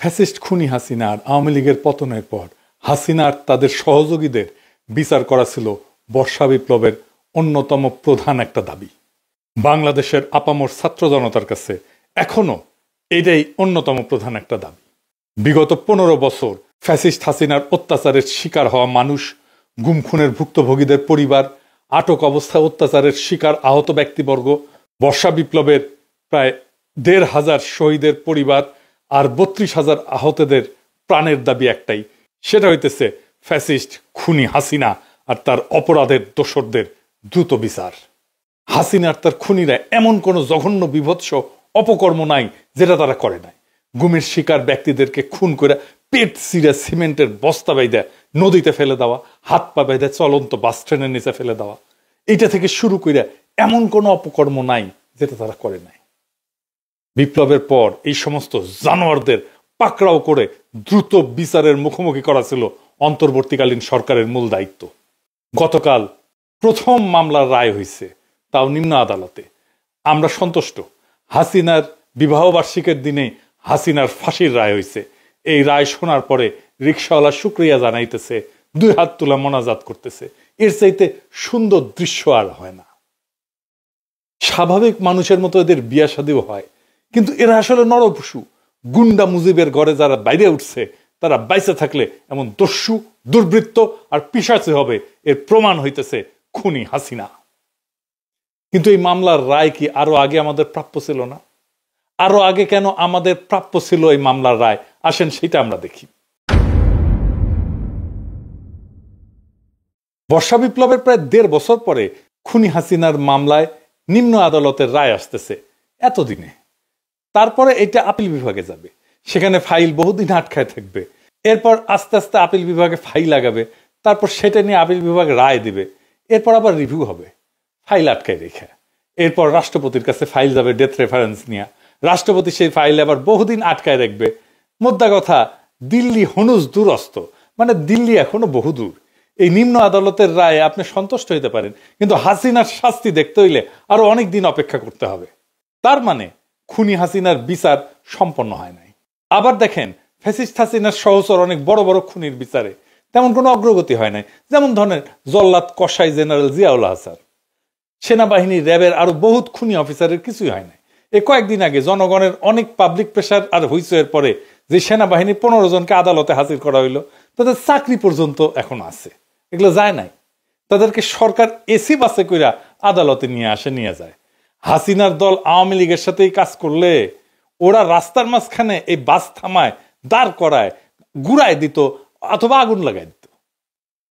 Fascist খুনি হাসিনা আর আওয়ামী লীগের পতনের পর হাসিনার তাদের সহযোগীদের বিচার করা ছিল বর্ষা বিপ্লবের অন্যতম প্রধান একটা দাবি। বাংলাদেশের আপামর ছাত্র জনতার কাছে এখনো এটাই অন্যতম প্রধান একটা দাবি। বিগত 15 বছর ফ্যাসিস্ট হাসিনার অত্যাচারের শিকার হওয়া মানুষ, গুম খুনের ভুক্তভোগীদের পরিবার, আটক অবস্থায় অত্যাচারের শিকার আহত ব্যক্তিবর্গ, বর্ষা বিপ্লবের প্রায় 1,500 শহীদের পরিবার আর 32,000 আহতদের প্রাণের দাবি একটাই, সেটা হইতেছে ফ্যাসিস্ট খুনি হাসিনা আর তার অপরাধের দোসরদের দ্রুত বিচার। হাসিনার তার খুনিরা এমন কোনো জঘন্য বিভৎস অপকর্ম নাই যেটা তারা করে নাই। গুমের শিকার ব্যক্তিদেরকে খুন করে পেট চিরে সিমেন্টের বস্তা বাইদা নদীতে ফেলে দেওয়া, হাত পা বাইদা চলন্ত বাস ট্রেনের নিচে ফেলে দেওয়া, এইটা থেকে শুরু করে এমন কোনো অপকর্ম নাই যেটা তারা করে নাই। বিপ্লবের পর এই সমস্ত জানোয়ারদের পাকড়াও করে দ্রুত বিচারের মুখোমুখি করা ছিল অন্তর্বর্তীকালীন সরকারের মূল দায়িত্ব। গতকাল প্রথম মামলার রায় হয়েছে, তাও নিম্ন আদালতে। আমরা সন্তুষ্ট। হাসিনার বিবাহবার্ষিকীর দিনে হাসিনার ফাঁসির রায় হয়েছে। এই রায় শোনার পরে রিকশাওয়ালা শুকরিয়া জানাইতেছে, 2 হাত তুলা মোনাজাত করতেছে। এর চাইতে সুন্দর দৃশ্য আর হয় না। স্বাভাবিক মানুষের মতো এদের বিয়া শাদীও হয়, কিন্তু এরা আসলে নরপশু। গুন্ডা মুজিবের ঘরে যারা বাইরে উঠছে তারা বাইসে থাকলে এমন দস্যু, দুর্বৃত্ত আর পিশাচে হবে, এর প্রমাণ হইতেছে খুনি হাসিনা। কিন্তু এই মামলার রায় কি আরো আগে আমাদের প্রাপ্য ছিল না? আরো আগে কেন আমাদের প্রাপ্য ছিল এই মামলার রায়? আসেন সেটা আমরা দেখি। বর্ষা বিপ্লবের প্রায় 1.5 বছর পরে খুনি হাসিনার মামলায় নিম্ন আদালতের রায় আসতেছে এতদিনে। তারপরে এটা আপিল বিভাগে যাবে, সেখানে ফাইল বহুদিন আটকায় থাকবে। এরপর আস্তে আস্তে আপিল বিভাগে ফাইল লাগাবে, তারপর সেটা নিয়ে আপিল বিভাগ রায় দিবে। এরপর আবার রিভিউ হবে ফাইল আটকায় রেখে। এরপর রাষ্ট্রপতির কাছে ফাইল যাবে ডেথ রেফারেন্স নিয়ে। রাষ্ট্রপতি সেই ফাইল আবার বহুদিন আটকায় রাখবে। মোদ্দা কথা, দিল্লি হনুজ দূরস্থ, মানে দিল্লি এখনো বহুদূর। এই নিম্ন আদালতের রায়ে আপনি সন্তুষ্ট হইতে পারেন, কিন্তু হাসিনার শাস্তি দেখতে হইলে আরো অনেক দিন অপেক্ষা করতে হবে। তার মানে খুনি হাসিনার বিচার সম্পন্ন হয় নাই। আবার দেখেন, ফ্যাসিস্ট হাসিনার সহচর অনেক বড় বড় খুনির বিচারে তেমন কোনো অগ্রগতি হয় নাই। যেমন ধরেন জল্লাদ কসাই জেনারেল জিয়াউল হাসান, সেনাবাহিনী, র্যাবের আরো বহুত খুনি অফিসারের কিছুই হয় নাই। এই কয়েকদিন আগে জনগণের অনেক পাবলিক প্রেশার আর হুইসের পরে যে সেনাবাহিনী 15 জনকে আদালতে হাজির করা হইলো, তাদের চাকরি পর্যন্ত এখন আছে, এগুলো যায় নাই। তাদেরকে সরকার এসি বাসে কইরা আদালতে নিয়ে যায়। হাসিনার দল আওয়ামী লীগের সাথেই কাজ করলে ওরা রাস্তার মাঝখানে এই বাস থামায়, দাঁড় করায়, গুড়ায় দিত অথবা আগুন লাগাই দিত।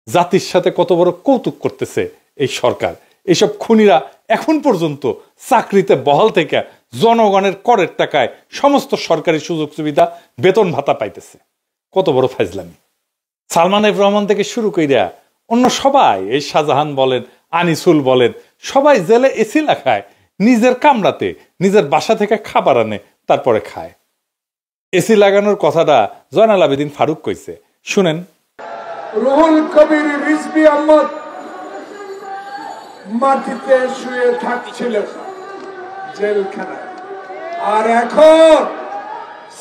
জাতির সাথে কত বড় কৌতুক করতেছে এই সরকার। এইসব খুনিরা এখন পর্যন্ত চাকরিতে বহাল থেকে জনগণের করের টাকায় সমস্ত সরকারি সুযোগ সুবিধা, বেতন ভাতা পাইতেছে। কত বড় ফাজলামি! সালমান এফ রহমান থেকে শুরু কইরা অন্য সবাই, এই শাহজাহান বলেন, আনিসুল বলেন, সবাই জেলে এসি লাগায়, নিজের কামরাতে নিজের বাসা থেকে খাবার আনে, তারপরে খায়। এসি লাগানোর কথাটা জয়নাল আবেদিন ফারুক কইছে, শুনেন। রুহুল কবির রিজভী আহমদ মাটিতে শুয়ে থাকছিল জেলখানায়, আর এখন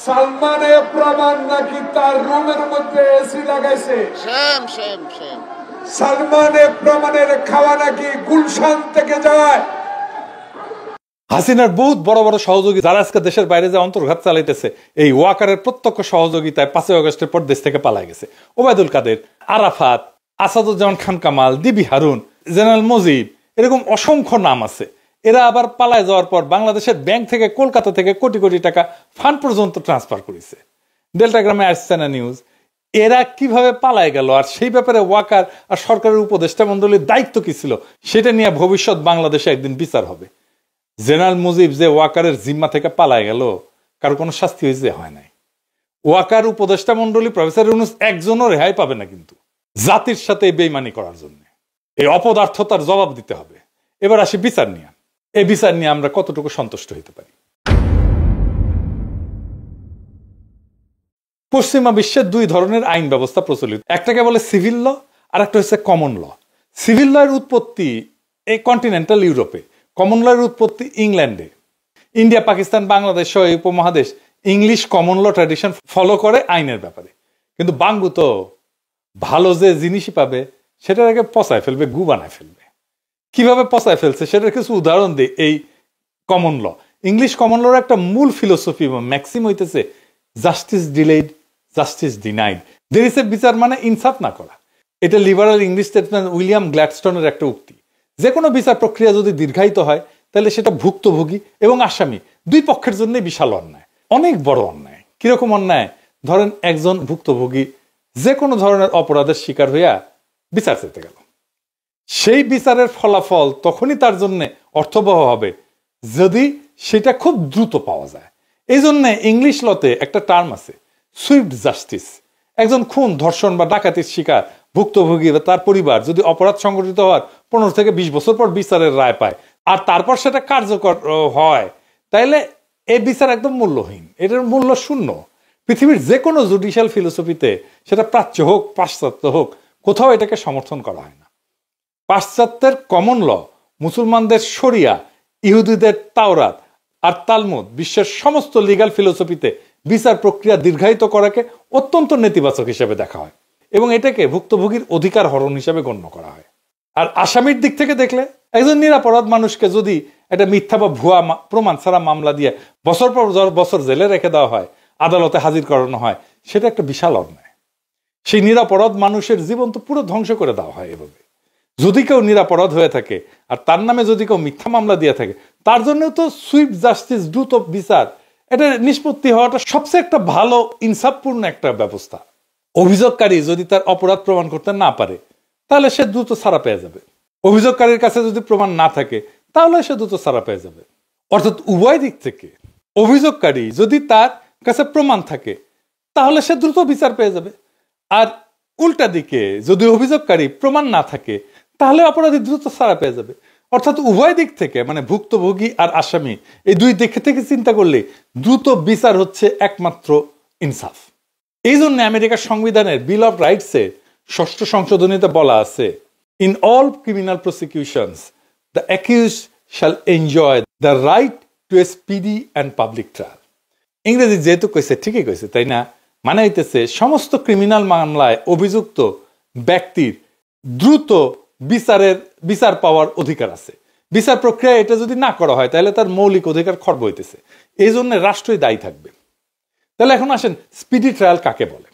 সালমান এফ রহমান নাকি তার রুমের মধ্যে এসি লাগাইছে। সালমান এফ রহমানের খাওয়া নাকি গুলশান থেকে যায়। হাসিনার বহুত বড় বড় সহযোগী যারা আজকে দেশের বাইরে যে অন্তর্ঘাত চালাইতেছে, এই ওয়াকারের প্রত্যক্ষ সহযোগিতায় 5 আগস্টের পর দেশ থেকে পালাই গেছে। ওবায়দুল কাদের, আরাফাত, আসাদুজ্জামান খান কামাল, ডিবি হারুন, জেনারেল মজিব, এরকম অসংখ্য নাম আছে। এরা আবার পালায় যাওয়ার পর বাংলাদেশের ব্যাংক থেকে, কলকাতা থেকে কোটি কোটি টাকা ফান্ড পর্যন্ত ট্রান্সফার করেছে। ডেল্টাগ্রামে আসছে না নিউজ। এরা কিভাবে পালায় গেল, আর সেই ব্যাপারে ওয়াকার আর সরকারের উপদেষ্টা মন্ডলীর দায়িত্ব কি ছিল, সেটা নিয়ে ভবিষ্যৎ বাংলাদেশে একদিন বিচার হবে। জেনারেল মুজিব যে ওয়াকারের জিম্মা থেকে পালায় গেল, কারো কোনো শাস্তি হয়েছে? হয় নাই। ওয়াকার উপদেষ্টা মন্ডলী, প্রফেসর ইউনূস একজনও রেহাই পাবে না কিন্তু জাতির সাথে বেইমানি করার জন্য। এই অপদার্থতার জবাব দিতে হবে। এবার আসি বিচার নিয়ে। এই বিচার নিয়ে আমরা কতটুকু সন্তুষ্ট হইতে পারি? পশ্চিমা বিশ্বের 2 ধরনের আইন ব্যবস্থা প্রচলিত। একটাকে বলে সিভিল ল, আর একটা হচ্ছে কমন ল। সিভিল ল এর উৎপত্তি এই কন্টিনেন্টাল ইউরোপে, কমন ল এর উৎপত্তি ইংল্যান্ডে। ইন্ডিয়া, পাকিস্তান, বাংলাদেশ সহ এই উপমহাদেশ English common law tradition follow করে আইনের ব্যাপারে। কিন্তু বাঙ্গু তো ভালো যে জিনিসই পাবে সেটার আগে পচায় ফেলবে, গু বানায় ফেলবে। কিভাবে পচায় ফেলছে সেটার কিছু উদাহরণ দিই। এই কমন ল, ইংলিশ কমন লর একটা মূল ফিলোসফি বা ম্যাক্সিম হইতেছে জাস্টিস ডিলেড, জাস্টিস ডিনাইড। দেরিসে বিচার মানে ইনসাফ না করা। এটা লিবারাল ইংলিশ স্টেটসম্যান উইলিয়াম গ্ল্যাডস্টোনের একটা উক্তি। যে কোনো বিচার প্রক্রিয়া যদি দীর্ঘায়িত হয় তাহলে সেটা ভুক্তভোগী এবং আসামি দুই পক্ষের জন্য বিশাল অন্যায়, অনেক বড় অন্যায়। কিরকম অন্যায়? ধরেন একজন ভুক্তভোগী যে কোনো ধরনের অপরাধের শিকার হইয়া বিচার চেতে গেল, সেই বিচারের ফলাফল তখনই তার জন্য অর্থবহ হবে যদি সেটা খুব দ্রুত পাওয়া যায়। এই জন্য ইংলিশ লতে একটা টার্ম আছে, সুইফট জাস্টিস। একজন খুন, ধর্ষণ বা ডাকাতির শিকার ভুক্তভোগী বা তার পরিবার যদি অপরাধ সংঘটিত হওয়ার 15 থেকে 20 বছর পর বিচারের রায় পায় আর তারপর সেটা কার্যকর হয়, তাইলে এই বিচার একদম মূল্যহীন, এটার মূল্য শূন্য। পৃথিবীর যে কোনো জুডিশিয়াল ফিলোসফিতে, সেটা প্রাচ্য হোক পাশ্চাত্য হোক, কোথাও এটাকে সমর্থন করা হয় না। পাশ্চাত্যের কমন ল, মুসলমানদের শরিয়া, ইহুদিদের তাওরাত আর তালমুদ, বিশ্বের সমস্ত লিগাল ফিলোসফিতে বিচার প্রক্রিয়া দীর্ঘায়িত করাকে অত্যন্ত নেতিবাচক হিসেবে দেখা হয় এবং এটাকে ভুক্তভোগীর অধিকার হরণ হিসেবে গণ্য করা হয়। আর আসামির দিক থেকে দেখলে, একজন নিরাপরাধ মানুষকে যদি একটা মিথ্যা বা ভুয়া প্রমাণ ছাড়া মামলা দিয়ে বছর পর বছর জেলে রেখে দেওয়া হয়, আদালতে হাজির করানো হয়, সেটা একটা বিশাল অন্যায়। সেই নিরাপরাধ মানুষের জীবন তো পুরো ধ্বংস করে দেওয়া হয় এভাবে। যদি কেউ নিরাপরাধ হয়ে থাকে আর তার নামে যদি কেউ মিথ্যা মামলা দিয়ে থাকে, তার জন্য তো সুইফট জাস্টিস, দ্রুত বিচার, এটা নিষ্পত্তি হওয়াটা সবচেয়ে একটা ভালো ইনসাফপূর্ণ একটা ব্যবস্থা। অভিযোগকারী যদি তার অপরাধ প্রমাণ করতে না পারে তাহলে সে দ্রুত ছাড়া পেয়ে যাবে। অভিযোগকারীর কাছে যদি প্রমাণ না থাকে তাহলে সে দ্রুত ছাড়া পেয়ে যাবে। অর্থাৎ উভয় দিক থেকে, অভিযোগকারী যদি তার কাছে প্রমাণ থাকে তাহলে সে দ্রুত বিচার পেয়ে যাবে, আর উল্টা দিকে যদি অভিযোগকারী প্রমাণ না থাকে তাহলে অপরাধী দ্রুত ছাড়া পেয়ে যাবে। অর্থাৎ উভয় দিক থেকে, মানে ভুক্তভোগী আর আসামি, এই দুই দিক থেকে চিন্তা করলে দ্রুত বিচার হচ্ছে একমাত্র ইনসাফ। এই জন্য আমেরিকার সংবিধানের বিল অফ রাইটসে 6ষ্ঠ সংশোধনীতে বলা আছে, in all criminal প্রসিকিউশনস the accused shall enjoy the right two A speedy and public trial. ইংরেজি যেহেতু কইছে, ঠিকই কইছে, তাই না? মানে হইতেছে সমস্ত ক্রিমিনাল মামলায় অভিযুক্ত ব্যক্তির দ্রুত বিচার পাওয়ার অধিকার আছে। বিচার প্রক্রিয়া এটা যদি না করা হয় তাহলে তার মৌলিক অধিকার খর্ব হইতেছে। এই জন্য রাষ্ট্রই দায়ী থাকবে। তাহলে এখন আসেন, স্পিডি ট্রায়াল কাকে বলে?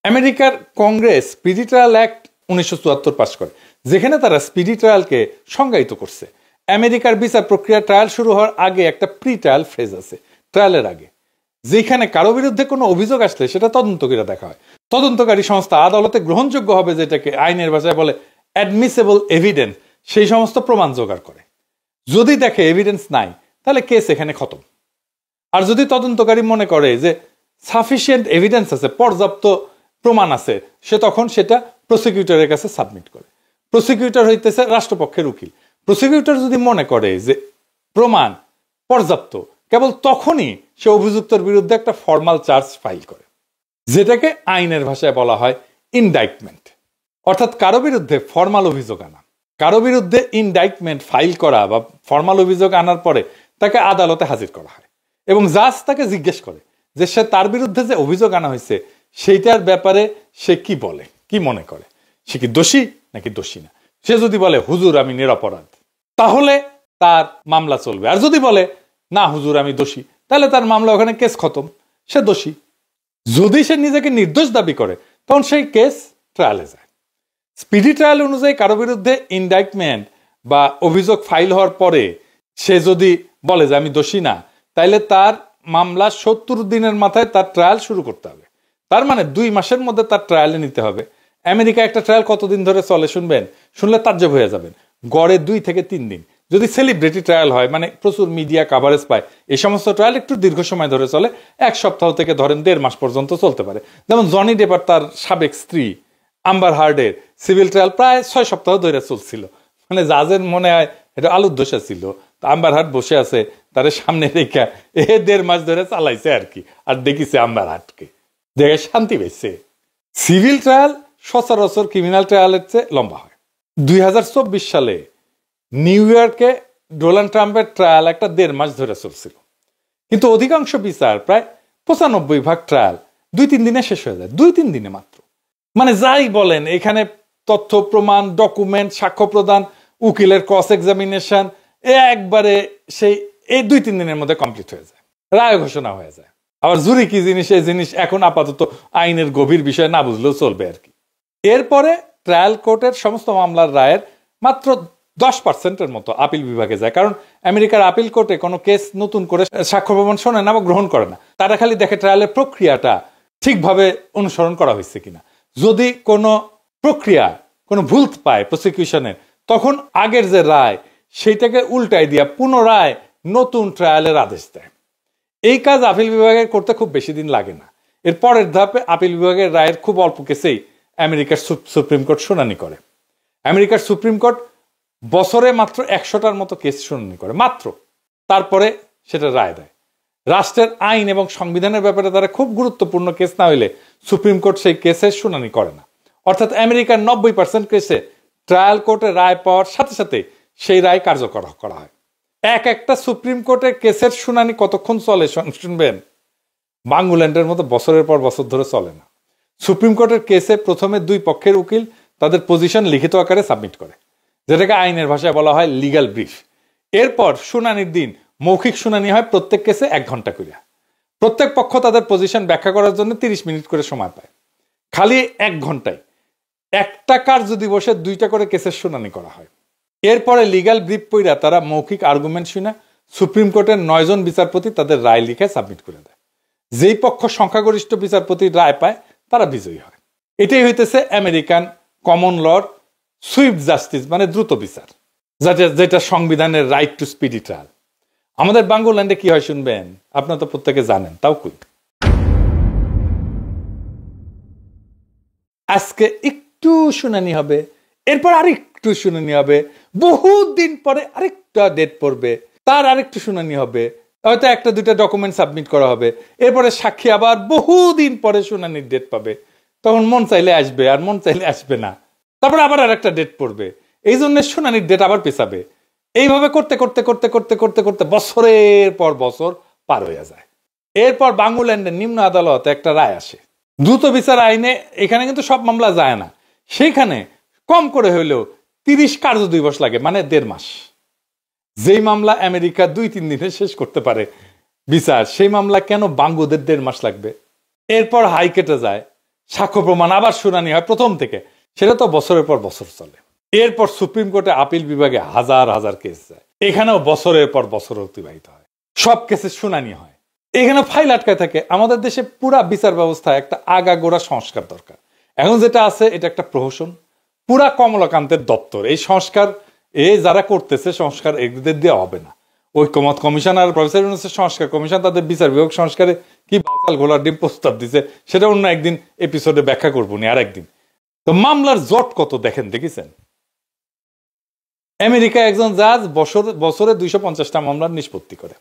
আমেরিকার Congress speedy trial act 1974 pass করে, যেখানে তারা স্পিডি ট্রায়ালকে সংজ্ঞায়িত করছে। আমেরিকার বিচার প্রক্রিয়া ট্রায়াল শুরু হওয়ার আগে একটা প্রি ট্রায়াল ফেজ আছে, ট্রায়ালের আগে, যেখানে কারো বিরুদ্ধে কোনো অভিযোগ আসলে সেটা তদন্ত করে দেখা হয়। তদন্তকারী সংস্থা আদালতে গ্রহণযোগ্য হবে, যেটাকে আইনের ভাষায় বলে অ্যাডমিসেবল এভিডেন্স, সেই সমস্ত প্রমাণ জোগাড় করে। যদি দেখে এভিডেন্স নাই তাহলে কেস এখানে খতম। আর যদি তদন্তকারী মনে করে যে সাফিসিয়েন্ট এভিডেন্স আছে, পর্যাপ্ত প্রমাণ আছে, সে তখন সেটা প্রসিকিউটরের কাছে সাবমিট করে। প্রসিকিউটর হইতেছে রাষ্ট্রপক্ষের উকিল। প্রসিকিউটর যদি মনে করে যে প্রমাণ পর্যাপ্ত, কেবল তখনই সে অভিযুক্তের বিরুদ্ধে একটা ফর্মাল চার্জ ফাইল করে, যেটাকে আইনের ভাষায় বলা হয় ইনডাইটমেন্ট। অর্থাৎ কারো বিরুদ্ধে ফর্মাল অভিযোগ আনা। কারো বিরুদ্ধে ইনডাইটমেন্ট ফাইল করা বা ফর্মাল অভিযোগ আনার পরে তাকে আদালতে হাজির করা হয় এবং জাজ তাকে জিজ্ঞেস করে যে সে তার বিরুদ্ধে যে অভিযোগ আনা হয়েছে সেইটার ব্যাপারে সে কি বলে, কি মনে করে, সে কি দোষী নাকি দোষী না। সে যদি বলে হুজুর আমি নিরপরাধ, তাহলে তার মামলা চলবে। আর যদি বলে না হুজুর আমি দোষী, তাহলে তার মামলা ওখানে কেস খতম, সে দোষী। যদি সে নিজেকে নির্দোষ দাবি করে তখন সেই কেস ট্রায়ালে যায়। স্পিডি ট্রায়াল অনুযায়ী কারো বিরুদ্ধে ইনডাইটমেন্ট বা অভিযোগ ফাইল হওয়ার পরে সে যদি বলে যে আমি দোষী না, তাইলে তার মামলা 70 দিনের মাথায় তার ট্রায়াল শুরু করতে হবে। তার মানে 2 মাসের মধ্যে তার ট্রায়ালে নিতে হবে। আমেরিকা একটা ট্রায়াল কতদিন ধরে চলে শুনবেন? শুনলে তাজ্জব হয়ে যাবেন। গড়ে 2 থেকে 3 দিন। যদি সেলিব্রিটি ট্রায়াল হয়, মানে প্রচুর মিডিয়া কাভারেজ পায়, এই সমস্ত ট্রায়াল একটু দীর্ঘ সময় ধরে চলে, 1 সপ্তাহ থেকে ধরেন 1.5 মাস পর্যন্ত চলতে পারে। যেমন জনি ডেপ আর তার সাবেক স্ত্রী আম্বার হার্ডের সিভিল ট্রায়াল প্রায় 6 সপ্তাহ ধরে চলছিল। মানে জাজের মনে হয় এটা আলুর দোষা ছিল, আম্বার হার্ড বসে আছে, তার সামনে রেখা 1.5 মাস ধরে চালাইছে আর কি, আর দেখিছে আম্বার হার্ডকে, দেখে শান্তি পেয়েছে। সিভিল ট্রায়াল সচরাচর ক্রিমিনাল ট্রায়ালের চেয়ে লম্বা হয়। 2024 সালে নিউ ইয়র্কে ডোনাল্ড ট্রাম্পের ট্রায়াল একটা 1.5 মাস ধরে চলছিল, কিন্তু অধিকাংশ বিচার প্রায় 95% ট্রায়াল 2-3 দিনে শেষ হয়ে যায়, 2-3 দিনে মাত্র। মানে যাই বলেন, এখানে তথ্য প্রমাণ, ডকুমেন্ট, সাক্ষ্য প্রদান, উকিলের ক্রস এক্সামিনেশন একবারে সেই এই 2-3 দিনের মধ্যে কমপ্লিট হয়ে যায়, রায় ঘোষণা হয়ে যায়। আবার জুরি কি জিনিস, এই জিনিস এখন আপাতত আইনের গভীর বিষয় না বুঝলেও চলবে আর কি। এরপরে ট্রায়াল কোর্টের সমস্ত মামলার রায়ের মাত্র 10%-এর মতো আপিল বিভাগে যায়, কারণ আমেরিকার আপিল কোর্টে কোনো কেস নতুন করে সাক্ষ্য প্রমাণ শোনে না বা গ্রহণ করে না। তারা খালি দেখে ট্রায়ালের প্রক্রিয়াটা ঠিকভাবে অনুসরণ করা হয়েছে কিনা। যদি কোনো প্রক্রিয়া কোনো ভুল পায় প্রসিকিউশনের, তখন আগের যে রায় সেইটাকে উল্টাই দিয়া পুনরায় নতুন ট্রায়ালের আদেশ দেয়। এই কাজ আপিল বিভাগে করতে খুব বেশি দিন লাগে না। এর পরের ধাপে আপিল বিভাগের রায়ের খুব অল্প কেসেই আমেরিকার সুপ্রিম কোর্ট শুনানি করে। আমেরিকার সুপ্রিম কোর্ট বছরে মাত্র 100টার মতো কেস শুনানি করে মাত্র, তারপরে সেটা রায় দেয়। রাষ্ট্রের আইন এবং সংবিধানের ব্যাপারে তারা খুব গুরুত্বপূর্ণ কেস না হইলে সুপ্রিম কোর্ট সেই কেসের শুনানি করে না। অর্থাৎ আমেরিকার 90% কেসে ট্রায়াল কোর্টে রায় পাওয়ার সাথে সাথে সেই রায় কার্যকর করা হয়। একটা সুপ্রিম কোর্টের কেসের শুনানি কতক্ষণ চলে শুনবেন? বাংলাদেশের মতো বছরের পর বছর ধরে চলে না। সুপ্রিম কোর্টের কেসে প্রথমে 2 পক্ষের উকিল তাদের পজিশন লিখিত আকারে সাবমিট করে, যেটাকে আইনের ভাষায় বলা হয় লিগ্যাল ব্রিফ। এরপর শুনানির দিন মৌখিক শুনানি হয় প্রত্যেক কেসে 1 ঘন্টা করে। প্রত্যেক পক্ষ তাদের পজিশন ব্যাখ্যা করার জন্য 30 মিনিট করে সময় পায়। খালি 1 ঘন্টায় একটা কার্য দিবসে 2টা করে কেসের শুনানি করা হয়। এরপরে লিগ্যাল ব্রিফ পড়া তারা মৌখিক আর্গুমেন্ট শুনে সুপ্রিম কোর্টের 9 জন বিচারপতি তাদের রায় লিখে সাবমিট করে দেয়। যেই পক্ষ সংখ্যাগরিষ্ঠ বিচারপতির রায় পায় তারা বিজয়ী হয়। এটাই হইতেছে আমেরিকান কমন লর সুইফট জাস্টিস, মানে দ্রুত বিচার, যেটা সংবিধানের রাইট টু স্পিডি ট্রায়াল। আমাদের বাংলাদেশে কি হয় শুনবেন? আপনারা তো প্রত্যেকে জানেন, তাও কই। আজকে একটু শুনানি হবে, এরপর আরেকটু শুনানি হবে, বহুত দিন পরে আরেকটা ডেট পড়বে, তার আরেকটু শুনানি হবে, হয়তো 1-2টা ডকুমেন্ট সাবমিট করা হবে, এরপরে সাক্ষী আবার বহুদিন পরে শুনানির ডেট পাবে, তখন মন চাইলে আসবে আর মন চাইলে আসবে না, তারপর আবার আরেকটা ডেট পড়বে, এই জন্য শুনানির ডেট আবার পেছাবে। এইভাবে করতে করতে করতে করতে করতে করতে বছরের পর বছর পার হয়ে যায়। এরপর বাংলাদেশের নিম্ন আদালতে একটা রায় আসে দ্রুত বিচার আইনে। এখানে কিন্তু সব মামলা যায় না, সেইখানে কম করে হইলেও 30 কার্য দিবস লাগে, মানে 1.5 মাস। যেই মামলা আমেরিকা 2-3 দিনে শেষ করতে পারে বিচার, সেই মামলা কেন বাংলাদেশের 1.5 মাস লাগবে? এরপর হাইকোর্টে যায়, সাক্ষ্য প্রমাণ আবার শুনানি হয় প্রথম থেকে, সেটা তো বছরের পর বছর চলে। এরপর সুপ্রিম কোর্টে আপিল বিভাগে হাজার হাজার কেস যায়, এখানেও বছরের পর বছর অতিবাহিত হয়, সব কেসের শুনানি হয়, এখানে ফাইল আটকায় থাকে। আমাদের দেশে পুরা বিচার ব্যবস্থায় একটা আগাগোড়া সংস্কার দরকার। এখন যেটা আছে এটা একটা প্রহসন, পুরা কমলাকান্তের দপ্তর। এই সংস্কার যারা করতেছে সংস্কার এদের দিয়ে হবে না। ঐক্যমত কমিশন আর প্রফেসর ইউনূসের সংস্কার কমিশন তাদের বিচার বিভাগ সংস্কারে কি বাচাল ঘোলার ডিম প্রস্তাব দিছে, সেটা অন্য একদিন এপিসোডে ব্যাখ্যা করবো নি আর একদিন। তো মামলার জট কত দেখেছেন? আমেরিকা একজন জাজ বছরে 250টা মামলার নিষ্পত্তি করে।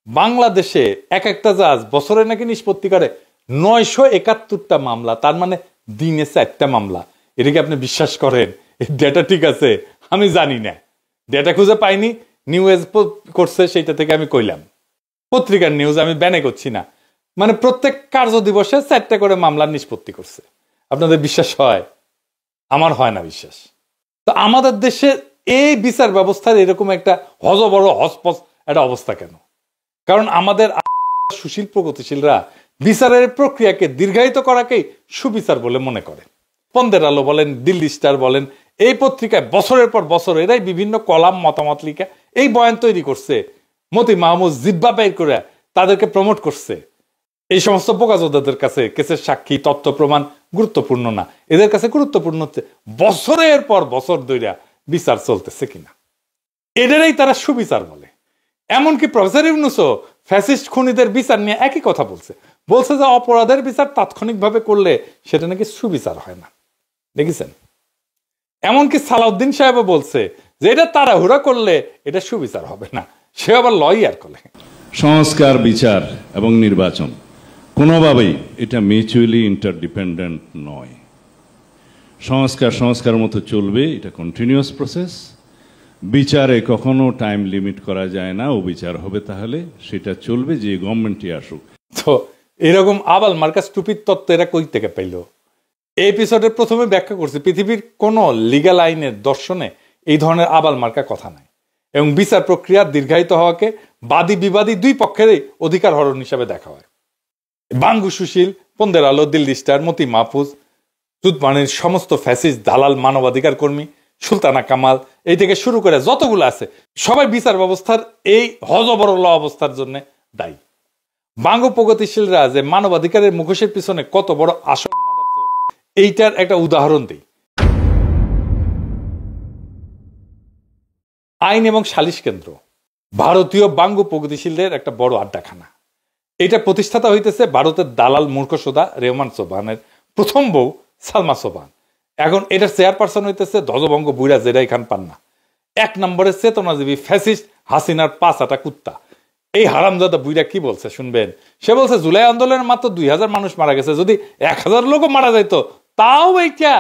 বাংলাদেশে একটা জাজ বছরে নাকি নিষ্পত্তি করে 971টা মামলা, তার মানে দিনে 4টা মামলা। এটা কি আপনি বিশ্বাস করেন? এই ডেটা ঠিক আছে? আমি জানি না, ডেটা খুঁজে পাইনি, নিউজ করছে সেইটা থেকে আমি কইলাম, পত্রিকার নিউজ, আমি ব্যানে করছি না। মানে প্রত্যেক কার্য দিবসে 4টা করে মামলার নিষ্পত্তি করছে। আপনাদের বিশ্বাস হয়? আমার হয় না বিশ্বাস। তো আমাদের দেশে এই বিচার ব্যবস্থার এরকম একটা হজবড় হসপস একটা অবস্থা কেন? কারণ আমাদের সুশীল প্রগতিশীলরা বিচারের প্রক্রিয়াকে দীর্ঘায়িত করাকেই সুবিচার বলে মনে করে। পন্দের আলো বলেন, দিল্লি স্টার বলেন, এই পত্রিকায় বছরের পর বছর এরাই বিভিন্ন কলাম মতামত লিখে এই বয়ান তৈরি করছে, মতি মাহমুদ জিব্বা বের করে তাদেরকে প্রমোট করছে। এই সমস্ত বোকাজোদাদের কাছে কেসের সাক্ষী, তথ্য প্রমাণ গুরুত্বপূর্ণ না, এদের কাছে গুরুত্বপূর্ণ হচ্ছে বছরের পর বছর ধরে বিচার চলতেছে কিনা। এদেরই তারা সুবিচার বলে। এমনকি প্রফেসর ইউনূসও ফ্যাসিস্ট খুনিদের বিচার নিয়ে একই কথা বলছে যে অপরাধের বিচার তাৎক্ষণিকভাবে করলে সেটা নাকি সুবিচার হয় না। দেখেছেন? এমনকি সালাউদ্দিন সাহেবও বলছে যে এটা তাড়াহুড়া করলে এটা সুবিচার হবে না, সে আবার লয়ার করে। সংস্কার, বিচার এবং নির্বাচন কোনোভাবেই এটা মিউচুয়ালি ইন্টারডিপেন্ডেন্ট নয়। সংস্কার মতো চলবে, এটা কন্টিনিউয়াস প্রসেস। বিচারে কখনো টাইম লিমিট করা যায় না, ও বিচার হবে তাহলে সেটা চলবে, যে গভর্নমেন্টই আসুক। তো এরকম আবাল মার্কা স্টুপিড তত্ত্ব এরা কই থেকে পাইল? এই এপিসোডের প্রথমে ব্যাখ্যা করছি পৃথিবীর কোন লিগ্যাল আইনের দর্শনে এই ধরনের আবাল মার্কা কথা নাই, এবং বিচার প্রক্রিয়া দীর্ঘায়িত হওয়াকে বাদী বিবাদী দুই পক্ষেরই অধিকার হরণ হিসাবে দেখা হয়। বাঙ্গু সুশীল, পন্দের আলো, দিল্লি স্টার, মতি মাহফুজ, জুতমানের সমস্ত ফ্যাসিস্ট দালাল, মানবাধিকার কর্মী, সুলতানা কামাল, এই থেকে শুরু করে যতগুলো আছে সবাই বিচার ব্যবস্থার এই হজবরল অবস্থার জন্য দায়ী। বাঙ্গু প্রগতিশীলরা যে মানবাধিকারের মুখোশের পিছনে কত বড় আসল এইটার একটা উদাহরণ দিই। আইন এবং সালিশ কেন্দ্র ভারতীয় বাঙ্গু প্রগতিশীলদের একটা বড় আড্ডাখানা। এটা প্রতিষ্ঠাতা হইতেছে ভারতের দালাল মূর্খসোদা রেহমান সোবহানের প্রথম বউ সালমা সোবহান। এখন এটার চেয়ারপারসন হইতেছে ধ্বজভঙ্গ বুইরা জেরাই খান পান্না, এক নম্বরের চেতনাজীবী ফ্যাসিস্ট হাসিনার 5 আটা কুত্তা। এই হারামজাদা বুইরা কি বলছে শুনবেন? সে বলছে জুলাই আন্দোলনের মাত্র 2000 মানুষ মারা গেছে, যদি 1000 লোকও মারা যাইতো তাও এইটা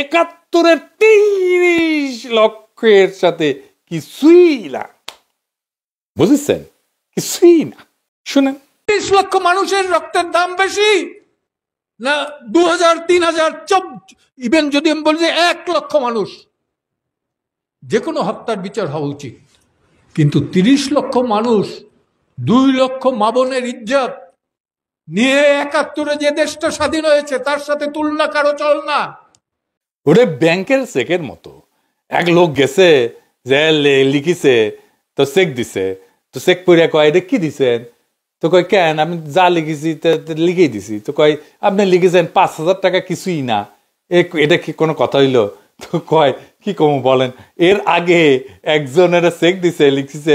71-এর 30 লক্ষের সাথে কিছুই না। বুঝেছেন? কিছুই না। শুনেন, 30 লক্ষ মানুষের রক্তের দাম বেশি না 2000, 3000, ইভেন যদি আমি বলি যে 1 লক্ষ মানুষ, যে কোনো হত্যার বিচার হওয়া উচিত। কিন্তু 30 লক্ষ মানুষ, 2 লক্ষ মা বোনের ইজ্জত নিয়ে 71-এ যে দেশটা স্বাধীন হয়েছে তার সাথে তুলনা কারো চল না। ওরে ব্যাংকের চেকের মতো। এক লোক গেছে যে লিখিছে, তো চেক দিছে, তো চেক পড়ে কয় এটা কি দিছেন? তো কয় কেন, আমি যা লিখেছি লিখেই দিছি। তো কয় আপনি লিখেছেন 5000 টাকা, কিছুই না, এটা কি কোনো কথা হইলো? তো কয় কি কম বলেন, এর আগে একজনের চেক দিছে, লিখছে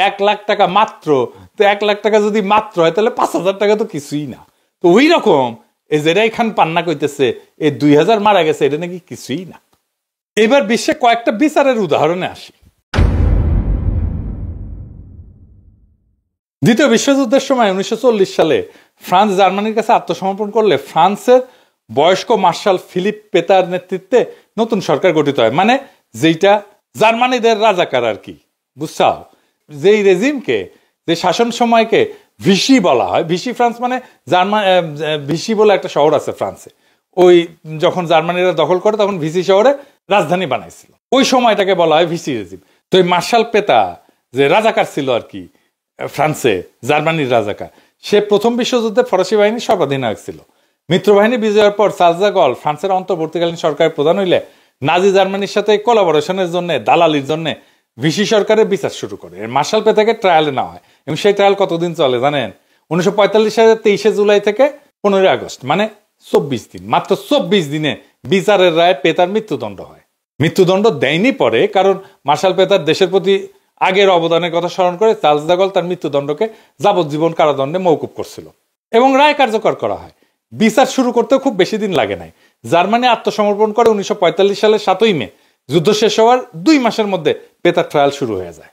1 লাখ টাকা মাত্র। তো 1 লাখ টাকা যদি মাত্র হয় তাহলে 5000 টাকা তো কিছুই না। তো ওই রকম এই জেরাই খান পান্না কইতেছে এই 2000 মারা গেছে, এটা নাকি কিছুই না। এবার বিশ্বে কয়েকটা বিচারের উদাহরণে আসি। দ্বিতীয় বিশ্বযুদ্ধের সময় 1940 সালে ফ্রান্স জার্মানির কাছে আত্মসমর্পণ করলে ফ্রান্সের বয়স্ক মার্শাল ফিলিপ পেতার নেতৃত্বে নতুন সরকার গঠিত হয়, মানে যেটা জার্মানিদের রাজাকার আর কি, বুঝছাও? যেই রেজিমকে, যে শাসন সময়কে ভিসি বলা হয়। ভিসি ফ্রান্স মানে ভিসি বলে একটা শহর আছে ফ্রান্সে। ওই যখন জার্মানিরা দখল করে তখন ভিসি শহরে রাজধানী বানাইছিল, ওই সময়টাকে বলা হয় ভিসি রেজিম। তো এই মার্শাল পেতা যে রাজাকার ছিল আর কি ফ্রান্সে, জার্মানির রাজাকার, সে প্রথম বিশ্বযুদ্ধে ফরাসি বাহিনীর সর্বাধিনায়ক ছিল। মিত্রবাহিনী বিজয়ের পর চার্লস দ্য গল ফ্রান্সের অন্তর্বর্তীকালীন সরকারের প্রধান হইলে নাজি জার্মানির সাথে কোলাবোরেশনের জন্য, দালালির জন্য ভিসি সরকারের বিচার শুরু করে। মার্শাল পেতাকে ট্রায়ালে নেওয়া হয়, এবং সেই ট্রায়াল কতদিন চলে জানেন? 1945 সালের 23 জুলাই থেকে 15 আগস্ট, মানে 24 দিন। মাত্র 24 দিনে বিচারের রায় পেতার মৃত্যুদণ্ড হয়। মৃত্যুদণ্ড দেয়নি পরে, কারণ মার্শাল পেতার দেশের প্রতি আগের অবদানের কথা স্মরণ করে চার্লস দ্য গল তার মৃত্যুদণ্ডকে যাবজ্জীবন কারাদণ্ডে মওকুফ করছিল, এবং রায় কার্যকর করা হয়। বিচার শুরু করতেও খুব বেশি দিন লাগে নাই। জার্মানি আত্মসমর্পণ করে 1945 সালের 7ই মে। যুদ্ধ শেষ হওয়ার 2 মাসের মধ্যে পেতার ট্রায়াল শুরু হয়ে যায়।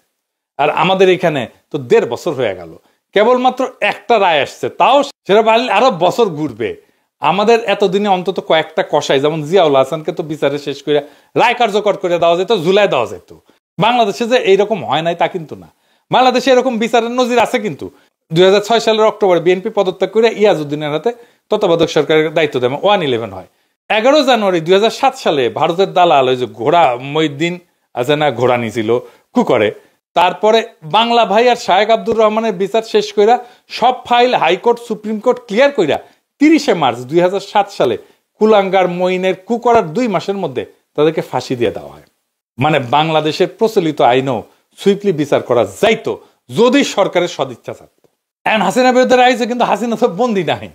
আর আমাদের এখানে তো 1.5 বছর হয়ে গেল, কেবলমাত্র একটা রায় আসছে, তাও সেটা আরো বছর ঘুরবে। আমাদের এতদিনে অন্তত কয়েকটা কসাই, যেমন জিয়াউল হাসানকে তো বিচারে শেষ করে রায় কার্যকর করে দেওয়া যেত, ঝুলাই দেওয়া যেত। বাংলাদেশে যে এইরকম হয় নাই তা কিন্তু না, বাংলাদেশে এরকম বিচারের নজির আছে। কিন্তু 2006 সালের অক্টোবরে বিএনপি পদত্যাগ করে ইয়াজউদ্দিনের হাতে তত্ত্বাবধায়ক সরকারের দায়িত্ব দেয়। 1/11 হয়। 11 জানুয়ারি 2007 সালে ভারতের দালাল ওই যে ঘোড়া মহিউদ্দিন আছে না, ঘোড়ানি ছিল কুকরে, তারপরে বাংলা ভাই আর শায়েক আব্দুর রহমানের বিচার শেষ কইরা সব file high court supreme court clear কইরা 30 মার্চ 2007 সালে কুলাঙ্গার মঈনের করার 2 মাসের মধ্যে তাদেরকে ফাঁসি দিয়ে দেওয়া হয়। মানে বাংলাদেশের প্রচলিত আইনও সুইফটলি বিচার করা যাইতো যদি সরকারের সদিচ্ছা থাকতো। এখন হাসিনা বিরুদ্ধে রায় হয়েছে, কিন্তু হাসিনা তো বন্দী নাই।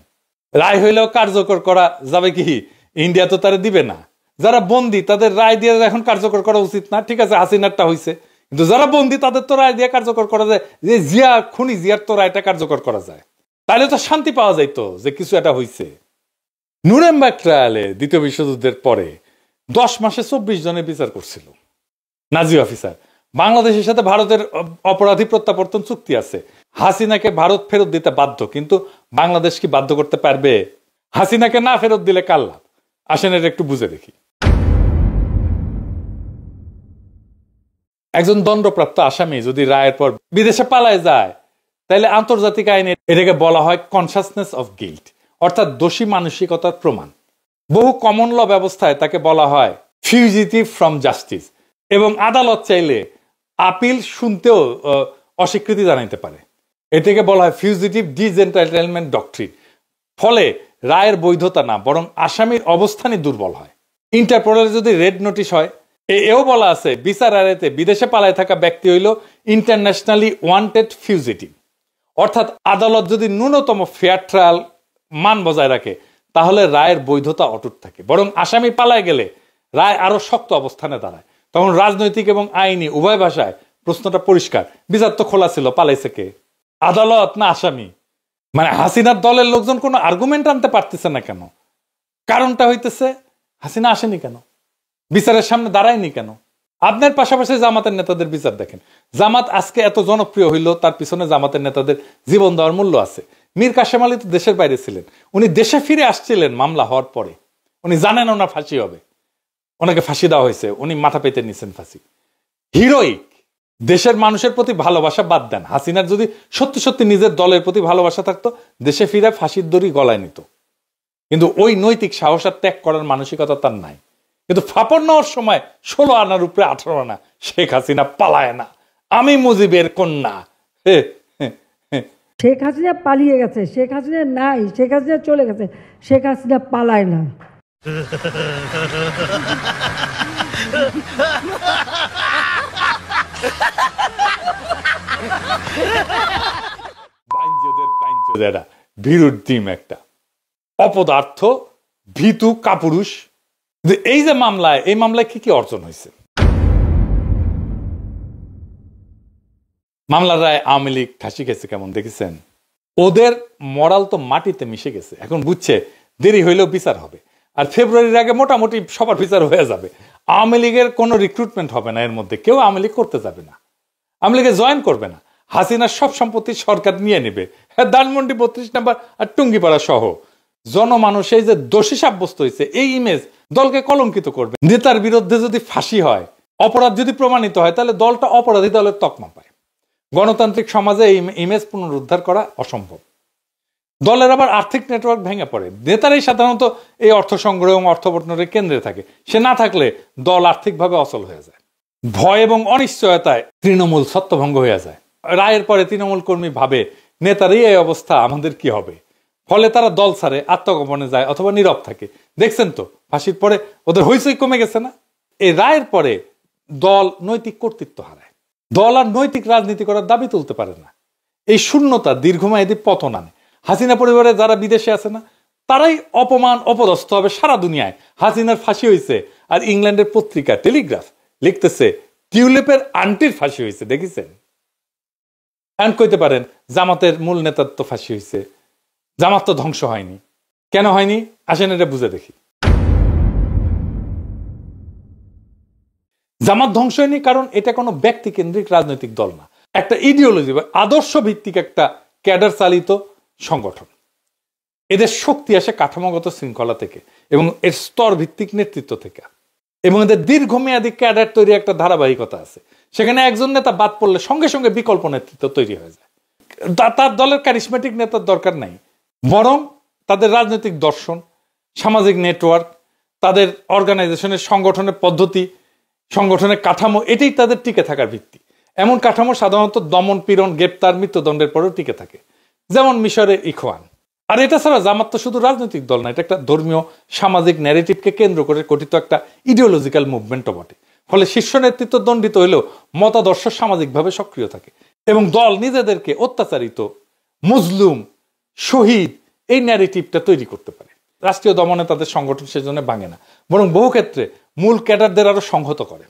রায় হইলেও কার্যকর করা যাবে কি? ইন্ডিয়া তো তারা দিবে না। যারা বন্দী তাদের রায় দিয়ে এখন কার্যকর করা উচিত না? ঠিক আছে, হাসিনারটা হয়েছে, কিন্তু যারা বন্দী তাদের তো রায় দিয়ে কার্যকর করা যায়। যে জিয়া খুনি, জিয়ার তো রায়টা কার্যকর করা যায়, তাহলে তো শান্তি পাওয়া যাইতো যে কিছু একটা হয়েছে। নুরেমবার্গ ট্রায়ালে দ্বিতীয় বিশ্বযুদ্ধের পরে 10 মাসে 24 জনের বিচার করছিল নাজি অফিসার। বাংলাদেশের সাথে ভারতের অপরাধী প্রত্যাবর্তন চুক্তি আছে, হাসিনাকে ভারত ফেরত দিতে বাধ্য, কিন্তু বাংলাদেশ কি বাধ্য করতে পারবে? হাসিনাকে না ফেরত দিলে কার লাভ? আসেন এটা একটু বুঝে দেখি। একজন দণ্ডপ্রাপ্ত আসামি যদি রায়ের পর বিদেশে পালায় যায়, তাহলে আন্তর্জাতিক আইনে এটাকে বলা হয় কনসাসনেস অফ গিল্ট, অর্থাৎ দোষী মানসিকতার প্রমাণ। বহু কমন ল ব্যবস্থায় তাকে বলা হয় ফিউজিটিভ ফ্রম জাস্টিস, এবং আদালত চাইলে আপিল শুনতেও অস্বীকৃতি জানাইতে পারে। এটাকে বলা হয় ফিউজিটিভ ডিসএন্টাইটেলমেন্ট ডক্ট্রিন। ফলে রায়ের বৈধতা না, বরং আসামির অবস্থানই দুর্বল হয়। ইন্টারপোলের যদি রেড নোটিশ হয়, এও বলা আছে বিচার আদালতে বিদেশে পালায় থাকা ব্যক্তি হইল ইন্টারন্যাশনালি ওয়ান্টেড ফিউজিটিভ। অর্থাৎ আদালত যদি ন্যূনতম ফেয়ার ট্রায়াল মান বজায় রাখে, তাহলে রায়ের বৈধতা অটুট থাকে, বরং আসামি পালায় গেলে রায় আরো শক্ত অবস্থানে দাঁড়ায়। তখন রাজনৈতিক এবং আইনি উভয় ভাষায় প্রশ্নটা পরিষ্কার, বিচার তো খোলা ছিল, পালাইছে কে, আদালত না আসামি? মানে হাসিনার দলের লোকজন কোনো আর্গুমেন্ট আনতে পারতেছে না কেন? কারণটা হইতেছে হাসিনা আসেনি কেন, বিচারের সামনে দাঁড়ায়নি কেন? আপনার পাশাপাশি জামাতের নেতাদের বিচার দেখেন। জামাত আজকে এত জনপ্রিয় হইল, তার পিছনে জামাতের নেতাদের জীবন দেওয়ার মূল্য আছে। মীর কাসেম আলী তো দেশের বাইরে ছিলেন, উনি দেশে ফিরে আসছিলেন মামলা হওয়ার পরে। উনি জানেন ওনার ফাঁসি হবে, ওনাকে ফাঁসি দেওয়া হয়েছে, উনি মাথা পেতে নিছেন ফাঁসি। হিরোইক। দেশের মানুষের প্রতি ভালোবাসা বাদ দেন, হাসিনার যদি সত্যি সত্যি নিজের দলের প্রতি ভালোবাসা থাকতো, দেশে ফিরে ফাঁসির দড়ি গলায় নিত। কিন্তু ওই নৈতিক সাহস আর ত্যাগ করার মানসিকতা তার নাই। কিন্তু ফাপড় নেওয়ার সময় 16 আনার উপরে 18 আনা, শেখ হাসিনা পালায় না, আমি মুজিবের কন্যা। শেখ হাসিনা পালিয়ে গেছে, শেখ হাসিনা নাই, শেখ হাসিনা চলে গেছে, শেখ হাসিনা পালায় না। ভীরুর ডিম একটা, অপদার্থ, ভীতু, কাপুরুষ। এই যে মামলায়, এই মামলায় কি কি অর্জন হয়েছে? মামলার রায় আওয়ামী লীগ ঠাসি গেছে কেমন দেখেছেন? ওদের মরাল তো মাটিতে মিশে গেছে। এখন বুঝছে দেরি হইলেও বিচার হবে, আর ফেব্রুয়ারির আগে মোটামুটি সবার বিচার হয়ে যাবে। আওয়ামী লীগের কোনো রিক্রুটমেন্ট হবে না, এর মধ্যে কেউ আওয়ামী লীগ করতে যাবে না, আওয়ামী লীগে জয়েন করবে না। হাসিনার সব সম্পত্তি সরকার নিয়ে নেবে, ধানমন্ডি 32 নম্বর আর টুঙ্গিপাড়া সহ। জনমানুষ এই যে দোষী সাব্যস্ত হয়েছে, এই ইমেজ দলকে কলঙ্কিত করবে। নেতার বিরুদ্ধে যদি ফাঁসি হয়, অপরাধ যদি প্রমাণিত হয়, তাহলে দলটা অপরাধী দলের তকমা পায়। গণতান্ত্রিক সমাজে এই ইমেজ পুনরুদ্ধার করা অসম্ভব। দলের আবার আর্থিক নেটওয়ার্ক ভেঙে পড়ে। নেতারাই সাধারণত এই অর্থ সংগ্রহ এবং অর্থ বন্টনের কেন্দ্রে থাকে, সে না থাকলে দল আর্থিকভাবে অচল হয়ে যায়। ভয় এবং অনিশ্চয়তায় তৃণমূল ছত্রভঙ্গ হয়ে যায়। রায়ের পরে তৃণমূল কর্মী ভাবে নেতারই এই অবস্থা, আমাদের কি হবে? ফলে তারা দল ছাড়ে, আত্মগোপনে যায় অথবা নীরব থাকে। দেখছেন তো ফাঁসির পরে ওদের হইচই কমে গেছে না? এই রায়ের পরে দল নৈতিক কর্তৃত্ব হারায়, দল আর নৈতিক রাজনীতি করার দাবি তুলতে পারে না। এই শূন্যতা দীর্ঘমেয়াদী পতন আনে। হাসিনা পরিবারে যারা বিদেশে আছে না, তারাই অপমান অপদস্থ হবে সারা দুনিয়ায়। হাসিনার ফাঁসি হয়েছে, আর ইংল্যান্ডের পত্রিকা টেলিগ্রাফ লিখতেছে টিউলিপের আন্টির ফাঁসি হয়েছে, দেখেছেন? এখন কইতে পারেন জামাতের মূল নেতার তো ফাঁসি হয়েছে, জামাত তো ধ্বংস হয়নি। কেন হয়নি আসেন এটা বুঝে দেখি। জামাত ধ্বংস হয়নি কারণ এটা কোনো ব্যক্তি কেন্দ্রিক রাজনৈতিক দল না, একটা ইডিওলজি বা আদর্শ ভিত্তিক একটা ক্যাডার চালিত সংগঠন। এদের শক্তি আসে কাঠামোগত শৃঙ্খলা থেকে এবং এর স্তর ভিত্তিক নেতৃত্ব থেকে, এবং এদের দীর্ঘমেয়াদী ক্যাডার তৈরি একটা ধারাবাহিকতা আছে। সেখানে একজন নেতা বাদ পড়লে সঙ্গে সঙ্গে বিকল্প নেতৃত্ব তৈরি হয়ে যায়। তার দলের ক্যারিসমেটিক নেতার দরকার নাই, বরং তাদের রাজনৈতিক দর্শন, সামাজিক নেটওয়ার্ক, তাদের অর্গানাইজেশনের সংগঠনের পদ্ধতি, সংগঠনের কাঠামো, এটাই তাদের টিকে থাকার ভিত্তি। এমন কাঠামো সাধারণত দমন, পীড়ন, গ্রেপ্তার, মৃত্যুদণ্ডের পরেও টিকে থাকে, যেমন মিশরের ইখওয়ান। আর এটা ছাড়া জামাত তো শুধু রাজনৈতিক দল না, এটা একটা ধর্মীয় সামাজিক ন্যারেটিভকে কেন্দ্র করে গঠিত একটা ইডিওলজিক্যাল মুভমেন্টও বটে। ফলে শীর্ষ নেতৃত্ব দণ্ডিত হইলেও মতাদর্শ সামাজিকভাবে সক্রিয় থাকে, এবং দল নিজেদেরকে অত্যাচারিত, মজলুম, শহীদ এই ন্যারেটিভটা তৈরি করতে পারে। রাষ্ট্রীয় দমনে তাদের সংগঠন সেজন্য ভাঙে না, বরং বহু ক্ষেত্রে মূল ক্যাডারদের আরো সংহত করে।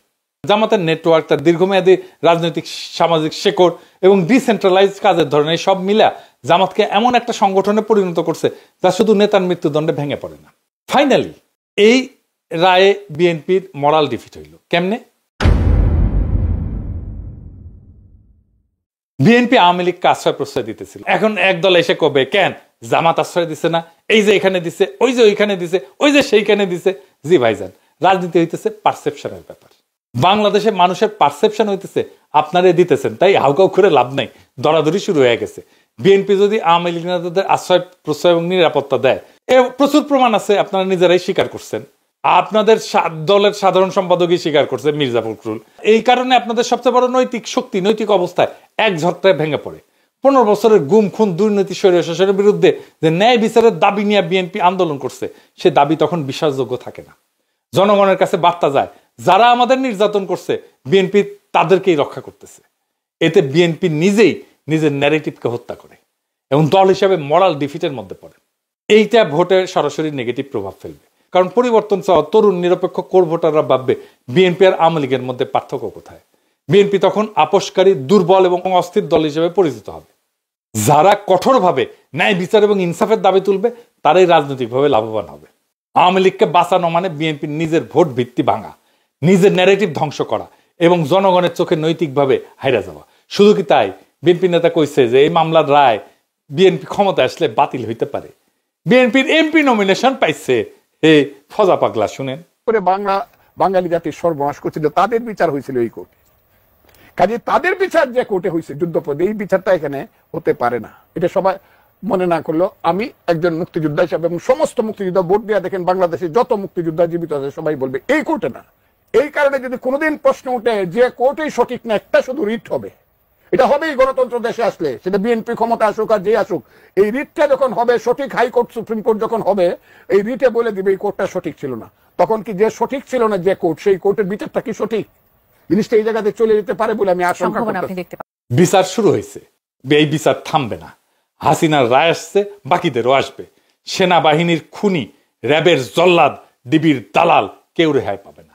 জামাতের নেটওয়ার্ক, তার দীর্ঘমেয়াদী রাজনৈতিক সামাজিক শেকড় এবং ডিসেন্ট্রালাইজ কাজের ধরনের সব মিলা জামাতকে এমন একটা সংগঠনে পরিণত করছে যা শুধু নেতার মৃত্যুদণ্ডে ভেঙে পড়ে না। ফাইনালি এই রায়ে বিএনপির মরাল ডিফিট হইল কেমনে? বিএনপি আওয়ামী লীগকে আশ্রয় প্রশ্রয় দিতেছিল, এখন একদল এসে কবে কেন জামাত আশ্রয় দিছে না, এই যে এখানে দিছে, ওই যে ওইখানে দিছে, ওই যে সেইখানে দিছে। জি ভাইজান, রাজনীতি হইতেছে পারসেপশনের ব্যাপার। বাংলাদেশে মানুষের পারসেপশন হইতেছে আপনারা দিতেছেন, তাই হাউকাউ করে লাভ নাই, দরাদরি শুরু হয়ে গেছে। বিএনপি যদি আওয়ামী লীগ নেতাদের আশ্রয় প্রশ্রয় এবং নিরাপত্তা দেয়, প্রচুর প্রমাণ আছে, আপনারা নিজেরাই স্বীকার করছেন। আপনাদের দলের সাধারণ সম্পাদকই স্বীকার করছে, মির্জা ফখরুল। এই কারণে আপনাদের সবচেয়ে বড় নৈতিক শক্তি, নৈতিক অবস্থায় এক ঝটকায় ভেঙে পড়ে। 15 বছরের গুম খুন দুর্নীতি স্বৈরশাসনের বিরুদ্ধে যে ন্যায় বিচারের দাবি নিয়ে বিএনপি আন্দোলন করছে, সে দাবি তখন বিশ্বাসযোগ্য থাকে না। জনগণের কাছে বার্তা যায়, যারা আমাদের নির্যাতন করছে বিএনপি তাদেরকেই রক্ষা করতেছে। এতে বিএনপি নিজেই নিজের ন্যারেটিভকে হত্যা করে এবং দল হিসাবে মরাল ডিফিটের মধ্যে পড়ে। এইটা ভোটের সরাসরি নেগেটিভ প্রভাব ফেলবে, কারণ পরিবর্তন চাওয়া তরুণ নিরপেক্ষ কোর ভোটাররা ভাববে বিএনপি আর আওয়ামী লীগের মধ্যে পার্থক্য কোথায়। বিএনপি তখন আপোষকারী, দুর্বল এবং অস্থির দল হিসেবে পরিচিত হবে। যারা কঠোরভাবে ন্যায় বিচার এবং ইনসাফের দাবি তুলবে তারাই রাজনৈতিকভাবে লাভবান হবে। আওয়ামী লীগকে বাঁচানো মানে বিএনপির নিজের ভোট ভিত্তি ভাঙা, নিজের ন্যারেটিভ ধ্বংস করা এবং জনগণের চোখে নৈতিকভাবে হাইরা যাওয়া। শুধু কি তাই, বিএনপি নেতা কইছে যে এই মামলার রায় বিএনপি ক্ষমতা আসলে বাতিল হইতে পারে। বিএনপির এমপি নমিনেশন পাইছে। হে ফজা পাগলা শুনেন, বাঙালি জাতির সর্বনাশ করছিল, তাদের বিচার হয়েছিল এই কোর্টে। কাজে তাদের বিচার যে কোর্টে হয়েছে যুদ্ধপদে, এই বিচারটা এখানে হতে পারে না। এটা সবাই মনে না করলেও আমি একজন মুক্তিযোদ্ধা হিসাবে এবং সমস্ত মুক্তিযোদ্ধা ভোট দিয়ে দেখেন বাংলাদেশে যত মুক্তিযোদ্ধা জীবিত আছে সবাই বলবে এই কোর্টে না। এই কারণে যদি কোনোদিন প্রশ্ন উঠে যে কোর্টেই সঠিক না, একটা শুধু রিট হবে, এটা হবেই গণতন্ত্র দেশে আসলে, সেটা বিএনপি ক্ষমতা আসুক আর যে আসুক, এই রিটটা যখন হবে সঠিক, হাইকোর্ট সুপ্রিম কোর্ট যখন হবে, এই রিটে বলে দিবে এই কোর্টটা সঠিক ছিল না। তখন কি যে সঠিক ছিল না যে কোর্ট, সেই কোর্টের বিচারটা কি সঠিক, জিনিসটা এই জায়গাতে চলে যেতে পারে বলে আমি আশঙ্কা করতেছি। বিচার শুরু হয়েছে, এই বিচার থামবে না। হাসিনার রায় আসছে, বাকিদেরও আসবে। সেনাবাহিনীর খুনি, র্যাবের জল্লাদ, ডিবির দালাল কেউ রেহাই পাবে না।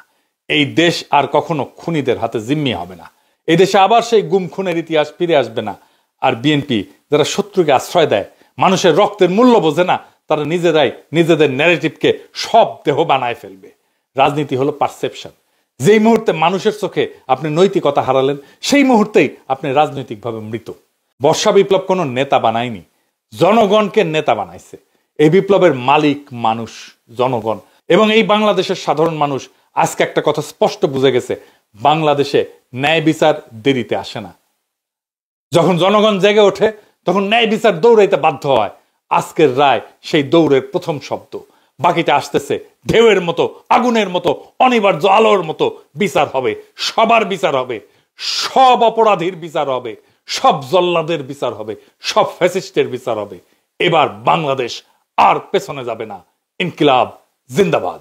এই দেশ আর কখনো খুনিদের হাতে জিম্মি হবে না। এই দেশে আবার সেই গুম খুনের ইতিহাস ফিরে আসবে না। আর বিএনপি যারা শত্রুকে আশ্রয় দেয়, মানুষের রক্তের মূল্য বোঝে না, তারা নিজেরাই নিজেদের ন্যারেটিভকে সব দেহ বানায় ফেলবে। রাজনীতি হলো পারসেপশন। যেই মুহূর্তে মানুষের চোখে আপনি নৈতিকতা হারালেন, সেই মুহূর্তেই আপনি রাজনৈতিকভাবে মৃত। বর্ষা বিপ্লব কোনো নেতা বানায়নি, জনগণকে নেতা বানাইছে। এই বিপ্লবের মালিক মানুষ, জনগণ। এবং এই বাংলাদেশের সাধারণ মানুষ আজকে একটা কথা স্পষ্ট বুঝে গেছে, বাংলাদেশে ন্যায় বিচার দেরিতে আসে না। যখন জনগণ জেগে ওঠে তখন ন্যায় বিচার দৌড়াইতে বাধ্য হয়। আজকের রায় সেই দৌড়ের প্রথম শব্দ। বাকিটা আসতেছে ঢেউয়ের মতো, আগুনের মতো, অনিবার্য আলোর মতো। বিচার হবে, সবার বিচার হবে, সব অপরাধীর বিচার হবে, সব জল্লাদের বিচার হবে, সব ফ্যাসিস্টের বিচার হবে। এবার বাংলাদেশ আর পেছনে যাবে না। ইনকিলাব জিন্দাবাদ।